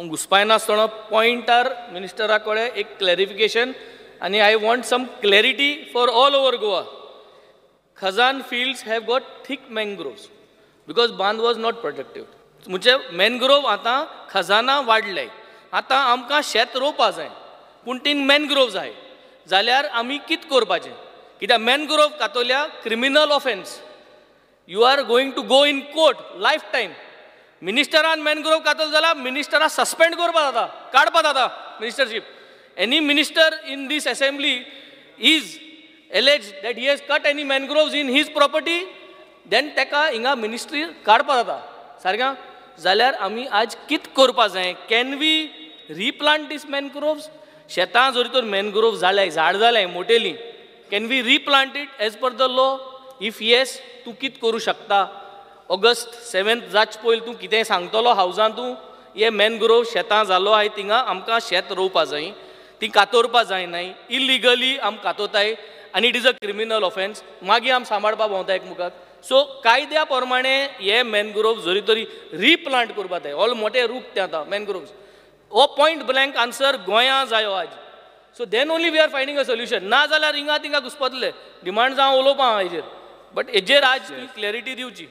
घुसपाय नासतना पॉइंटार मिनिस्टरा कडेन एक क्लॅरिफिकेशन आनी I want some clarity for all over Goa. Khazan fields have got thick mangroves because बांद was not protected. म्हणजे मॅनग्रोव आतां खजाना वाडले. आतां आमकां शेत रोवपा जाय पूण तीन मॅनग्रोव्ज आहाय जाल्यार आमी कित करपाचें? कित्याक मॅनग्रोव कातोल्या criminal offence. You are going to go in court life time. मिनिस्टरान मॅनग्रोव कातलो जाल्यार मिनिस्टरा सस्पेंड करपा जाता, काडपा जाता ministership. Any minister in this assembly is alleged that he has cut any mangroves in his property, then तेका हिंगा मिनिस्ट्री काडपा जाता सारकें. जाल्यार आमी आज कित करपा जाय? Can we replant these mangroves? शेतां जरी तर मॅनग्रोव जाले, झाड जालें मोटेली, can we replant it as per the law? If yes, तूं कित करूं शकता? ऑगस्ट 7 जाच पयलीं तूं कितें सांगतलो हावजान? तूं हे मॅनग्रोव शेतां जालो आहाय थिंगा आमकां शेत रोवपा जाय, ती कातोरपा जायनाय, इलिगली आम कातोताय आनी it is a criminal offence. मागीर आम सांबाळपा भोंवता एकमुखार. सो कायद्या प्रमाणे हे मॅनग्रोव जरी तरी रिप्लांट करपा जाय. ऑल मोठे रूख ते आतां मॅनग्रोव्स. हो पॉयंट ब्लँक आन्सर गोंयां जायो आज. So then only we are finding a solution. ना जाल्यार हिंगा थिंगा घुसपातले. डिमांड जावं उलोवपा हाजेर, बट हेजेर आज क्लॅरिटी दिवची.